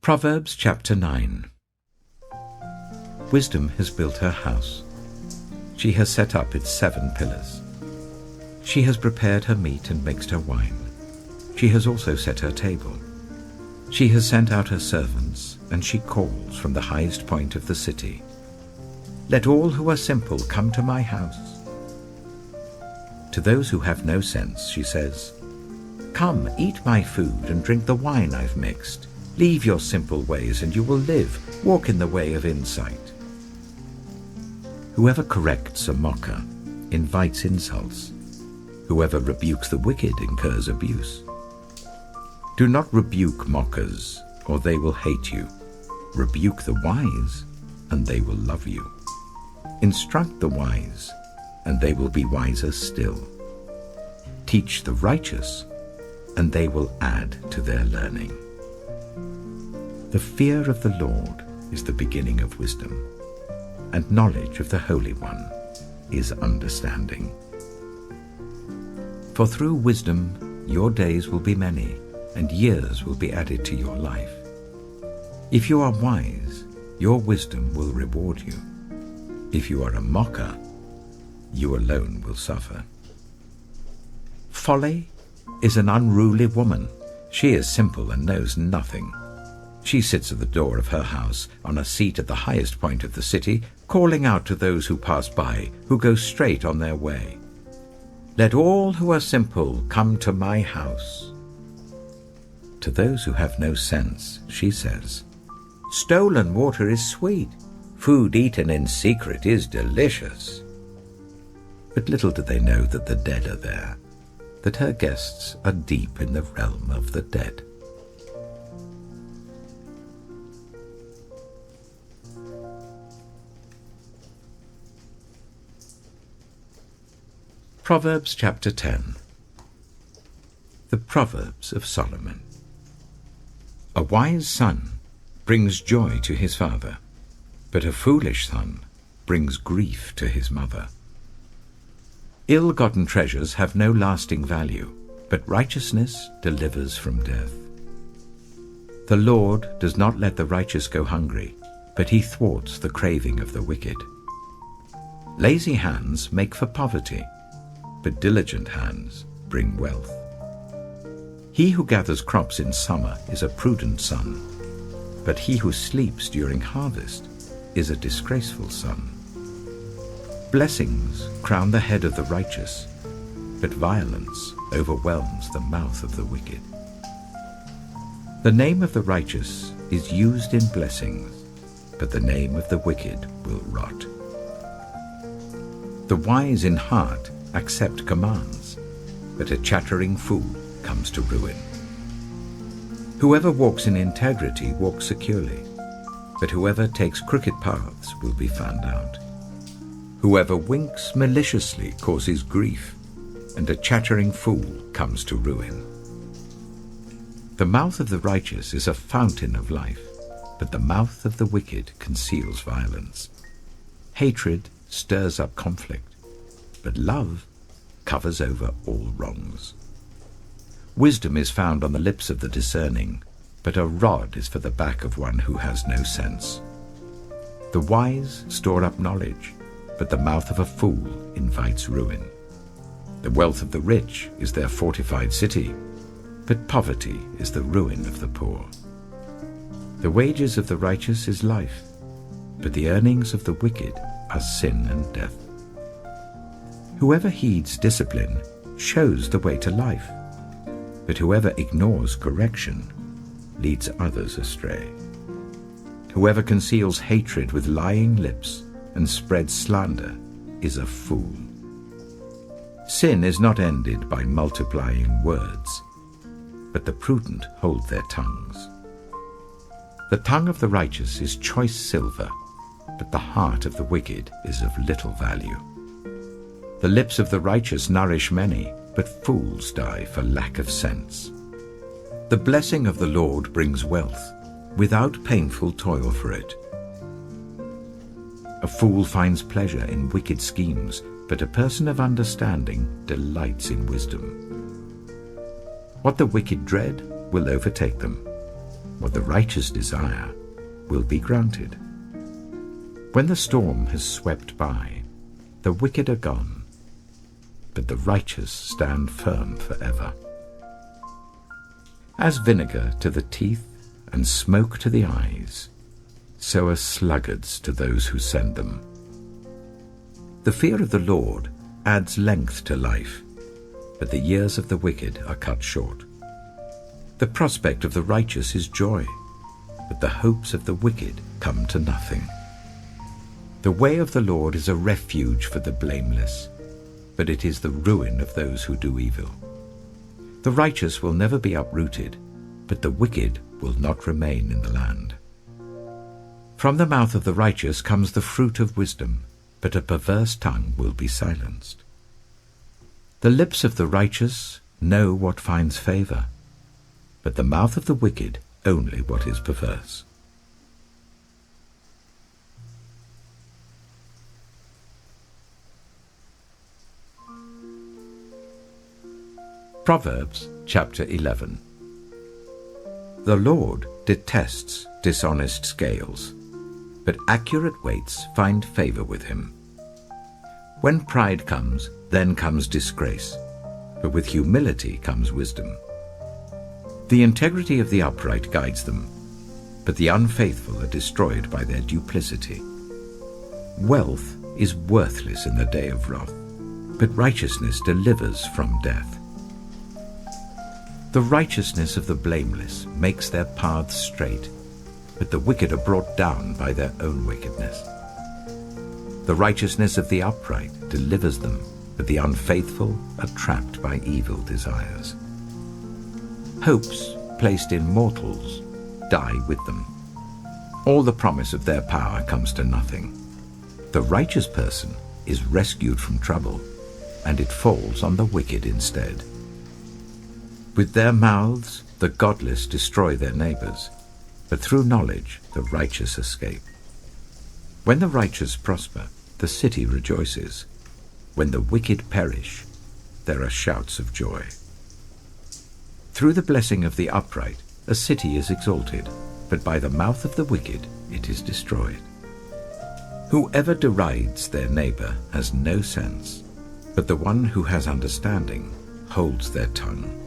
Proverbs chapter 9. Wisdom has built her house. She has set up its 7 pillars. She has prepared her meat and mixed her wine. She has also set her table. She has sent out her servants, and she calls from the highest point of the city. Let all who are simple come to my house. To those who have no sense, she says, Come, eat my food and drink the wine I've mixed. Leave your simple ways and you will live. Walk in the way of insight. Whoever corrects a mocker invites insults. Whoever rebukes the wicked incurs abuse. Do not rebuke mockers, or they will hate you. Rebuke the wise, and they will love you. Instruct the wise, and they will be wiser still. Teach the righteous, and they will add to their learning. The fear of the Lord is the beginning of wisdom, and knowledge of the Holy One is understanding. For through wisdom your days will be many, and years will be added to your life. If you are wise, your wisdom will reward you. If you are a mocker, you alone will suffer. Folly is an unruly woman. She is simple and knows nothing. She sits at the door of her house, on a seat at the highest point of the city, calling out to those who pass by, who go straight on their way. Let all who are simple come to my house. To those who have no sense, she says, Stolen water is sweet. Food eaten in secret is delicious. But little do they know that the dead are there, that her guests are deep in the realm of the dead. Proverbs chapter 10. The Proverbs of Solomon. A wise son brings joy to his father, but a foolish son brings grief to his mother. Ill-gotten treasures have no lasting value, but righteousness delivers from death. The Lord does not let the righteous go hungry, but he thwarts the craving of the wicked. Lazy hands make for poverty, but diligent hands bring wealth. He who gathers crops in summer is a prudent son, but he who sleeps during harvest is a disgraceful son. Blessings crown the head of the righteous, but violence overwhelms the mouth of the wicked. The name of the righteous is used in blessings, but the name of the wicked will rot. The wise in heart accept commands, but a chattering fool comes to ruin. Whoever walks in integrity walks securely, but whoever takes crooked paths will be found out. Whoever winks maliciously causes grief, and a chattering fool comes to ruin. The mouth of the righteous is a fountain of life, but the mouth of the wicked conceals violence. Hatred stirs up conflict, but love covers over all wrongs. Wisdom is found on the lips of the discerning, but a rod is for the back of one who has no sense. The wise store up knowledge, but the mouth of a fool invites ruin. The wealth of the rich is their fortified city, but poverty is the ruin of the poor. The wages of the righteous is life, but the earnings of the wicked are sin and death. Whoever heeds discipline shows the way to life, but whoever ignores correction leads others astray. Whoever conceals hatred with lying lips and spreads slander is a fool. Sin is not ended by multiplying words, but the prudent hold their tongues. The tongue of the righteous is choice silver, but the heart of the wicked is of little value. The lips of the righteous nourish many, but fools die for lack of sense. The blessing of the Lord brings wealth, without painful toil for it. A fool finds pleasure in wicked schemes, but a person of understanding delights in wisdom. What the wicked dread will overtake them, What the righteous desire will be granted. When the storm has swept by, the wicked are gone, but the righteous stand firm forever. As vinegar to the teeth and smoke to the eyes, so are sluggards to those who send them. The fear of the Lord adds length to life, but the years of the wicked are cut short. The prospect of the righteous is joy, but the hopes of the wicked come to nothing. The way of the Lord is a refuge for the blameless, but it is the ruin of those who do evil. The righteous will never be uprooted, but the wicked will not remain in the land. From the mouth of the righteous comes the fruit of wisdom, but a perverse tongue will be silenced. The lips of the righteous know what finds favor, but the mouth of the wicked only what is perverse. Proverbs chapter 11. The Lord detests dishonest scales, but accurate weights find favor with him. When pride comes, then comes disgrace, but with humility comes wisdom. The integrity of the upright guides them, but the unfaithful are destroyed by their duplicity. Wealth is worthless in the day of wrath, but righteousness delivers from death. The righteousness of the blameless makes their paths straight, but the wicked are brought down by their own wickedness. The righteousness of the upright delivers them, but the unfaithful are trapped by evil desires. Hopes placed in mortals die with them. All the promise of their power comes to nothing. The righteous person is rescued from trouble, and it falls on the wicked instead. With their mouths the godless destroy their neighbors, but through knowledge the righteous escape. When the righteous prosper, the city rejoices. When the wicked perish, there are shouts of joy. Through the blessing of the upright, a city is exalted, but by the mouth of the wicked it is destroyed. Whoever derides their neighbor has no sense, but the one who has understanding holds their tongue.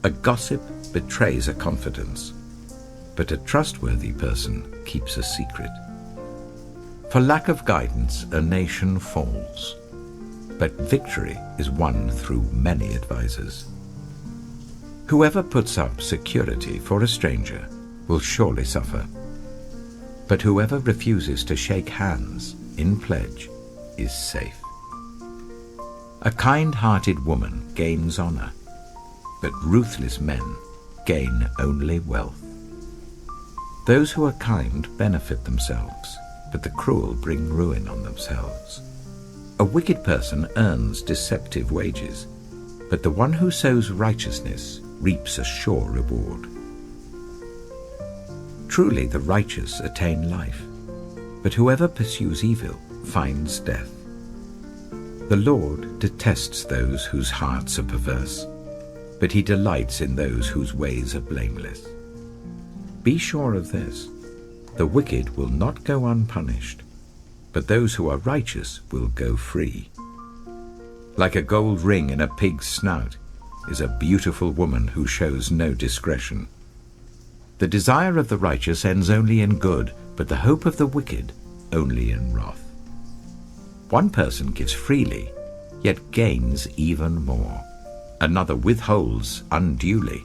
A gossip betrays a confidence, but a trustworthy person keeps a secret. For lack of guidance, a nation falls, but victory is won through many advisers. Whoever puts up security for a stranger will surely suffer, but whoever refuses to shake hands in pledge is safe. A kind-hearted woman gains honor, but ruthless men gain only wealth. Those who are kind benefit themselves, but the cruel bring ruin on themselves. A wicked person earns deceptive wages, but the one who sows righteousness reaps a sure reward. Truly the righteous attain life, but whoever pursues evil finds death. The Lord detests those whose hearts are perverse, but he delights in those whose ways are blameless. Be sure of this, the wicked will not go unpunished, but those who are righteous will go free. Like a gold ring in a pig's snout is a beautiful woman who shows no discretion. The desire of the righteous ends only in good, but the hope of the wicked only in wrath. One person gives freely, yet gains even more. Another withholds unduly,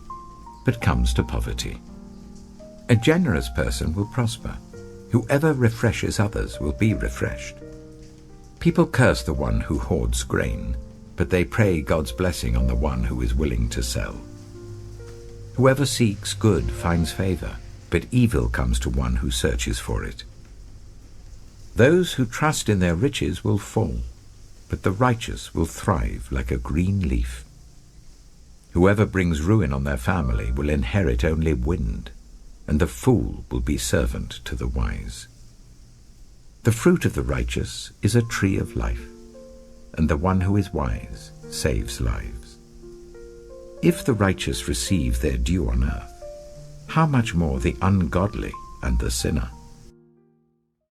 but comes to poverty. A generous person will prosper. Whoever refreshes others will be refreshed. People curse the one who hoards grain, but they pray God's blessing on the one who is willing to sell. Whoever seeks good finds favor, but evil comes to one who searches for it. Those who trust in their riches will fall, but the righteous will thrive like a green leaf. Whoever brings ruin on their family will inherit only wind, and the fool will be servant to the wise. The fruit of the righteous is a tree of life, and the one who is wise saves lives. If the righteous receive their due on earth, how much more the ungodly and the sinner?